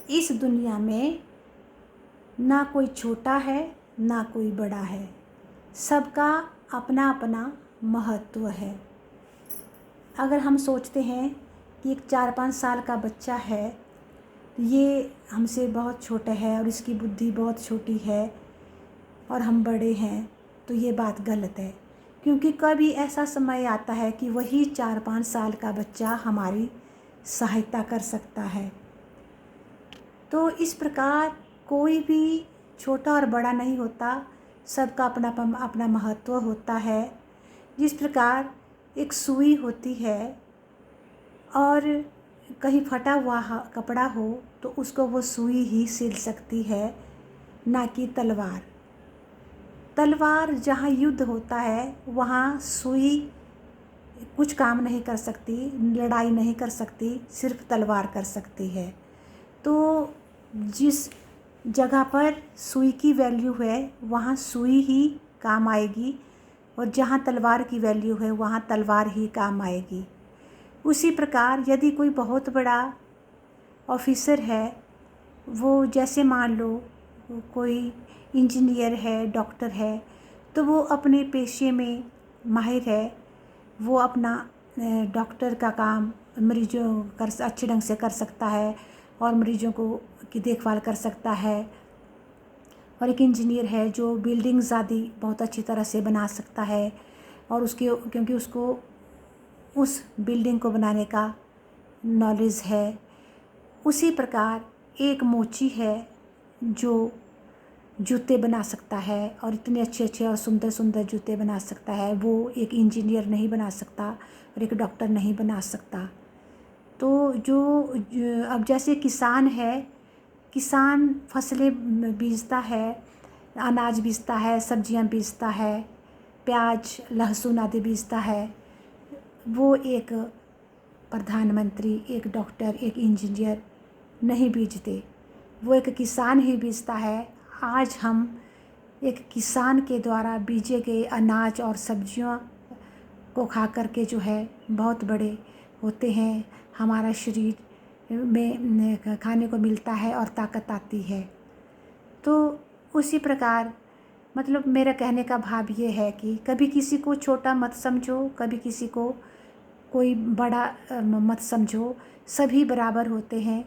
इस दुनिया में ना कोई छोटा है ना कोई बड़ा है, सबका अपना अपना महत्व है। अगर हम सोचते हैं कि एक 4-5 साल का बच्चा है, ये हमसे बहुत छोटा है और इसकी बुद्धि बहुत छोटी है और हम बड़े हैं, तो ये बात गलत है। क्योंकि कभी ऐसा समय आता है कि वही 4-5 साल का बच्चा हमारी सहायता कर सकता है। तो इस प्रकार कोई भी छोटा और बड़ा नहीं होता, सबका अपना अपना महत्व होता है। जिस प्रकार एक सुई होती है और कहीं फटा हुआ कपड़ा हो तो उसको वो सुई ही सिल सकती है, ना कि तलवार। तलवार जहाँ युद्ध होता है वहाँ सुई कुछ काम नहीं कर सकती, लड़ाई नहीं कर सकती, सिर्फ तलवार कर सकती है। तो जिस जगह पर सुई की वैल्यू है वहाँ सुई ही काम आएगी, और जहाँ तलवार की वैल्यू है वहाँ तलवार ही काम आएगी। उसी प्रकार यदि कोई बहुत बड़ा ऑफिसर है, वो जैसे मान लो कोई इंजीनियर है, डॉक्टर है, तो वो अपने पेशे में माहिर है। वो अपना डॉक्टर का काम मरीजों अच्छे ढंग से कर सकता है और मरीजों को की देखभाल कर सकता है। और एक इंजीनियर है जो बिल्डिंग्स आदि बहुत अच्छी तरह से बना सकता है, और क्योंकि उसको उस बिल्डिंग को बनाने का नॉलेज है। उसी प्रकार एक मोची है जो जूते बना सकता है और इतने अच्छे अच्छे और सुंदर सुंदर जूते बना सकता है। वो एक इंजीनियर नहीं बना सकता और एक डॉक्टर नहीं बना सकता। तो अब जैसे किसान है, किसान फसलें बीजता है, अनाज बीजता है, सब्जियां बीजता है, प्याज लहसुन आदि बीजता है। वो एक प्रधानमंत्री, एक डॉक्टर, एक इंजीनियर नहीं बीजते, वो एक किसान ही बीजता है। आज हम एक किसान के द्वारा बीजे गए अनाज और सब्जियों को खा कर के जो है बहुत बड़े होते हैं। हमारा शरीर में खाने को मिलता है और ताकत आती है। तो उसी प्रकार मतलब मेरा कहने का भाव ये है कि कभी किसी को छोटा मत समझो, कभी किसी को कोई बड़ा मत समझो। सभी बराबर होते हैं,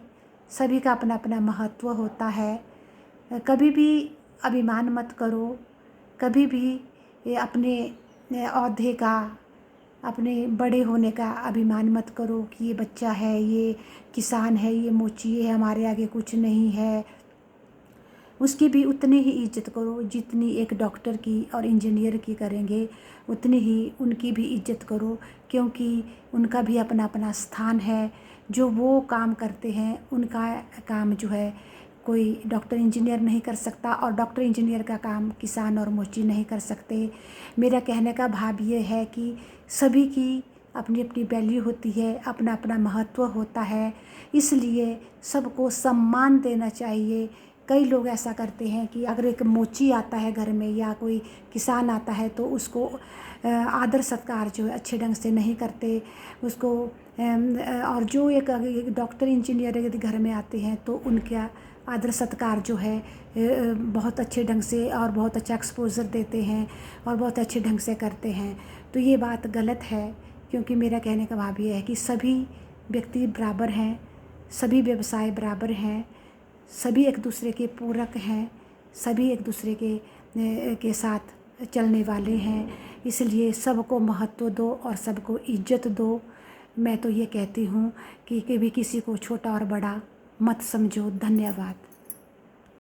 सभी का अपना अपना महत्व होता है। कभी भी अभिमान मत करो, कभी भी अपने औहदे का, अपने बड़े होने का अभिमान मत करो कि ये बच्चा है, ये किसान है, ये मोची है, हमारे आगे कुछ नहीं है। उसकी भी उतनी ही इज्जत करो जितनी एक डॉक्टर की और इंजीनियर की करेंगे, उतनी ही उनकी भी इज्जत करो, क्योंकि उनका भी अपना अपना स्थान है। जो वो काम करते हैं उनका काम जो है कोई डॉक्टर इंजीनियर नहीं कर सकता, और डॉक्टर इंजीनियर का काम किसान और मोची नहीं कर सकते। मेरा कहने का भाव ये है कि सभी की अपनी अपनी वैल्यू होती है, अपना अपना महत्व होता है, इसलिए सबको सम्मान देना चाहिए। कई लोग ऐसा करते हैं कि अगर एक मोची आता है घर में या कोई किसान आता है तो उसको आदर सत्कार जो है अच्छे ढंग से नहीं करते उसको। और जो एक डॉक्टर इंजीनियर यदि घर में आते हैं तो उनका आदर सत्कार जो है बहुत अच्छे ढंग से और बहुत अच्छा एक्सपोजर देते हैं और बहुत अच्छे ढंग से करते हैं। तो ये बात गलत है, क्योंकि मेरा कहने का भाव ये है कि सभी व्यक्ति बराबर हैं, सभी व्यवसाय बराबर हैं, सभी एक दूसरे के पूरक हैं, सभी एक दूसरे के साथ चलने वाले हैं। इसलिए सबको महत्व दो और सबको इज्जत दो। मैं तो ये कहती हूँ कि कभी किसी को छोटा और बड़ा मत समझो। धन्यवाद।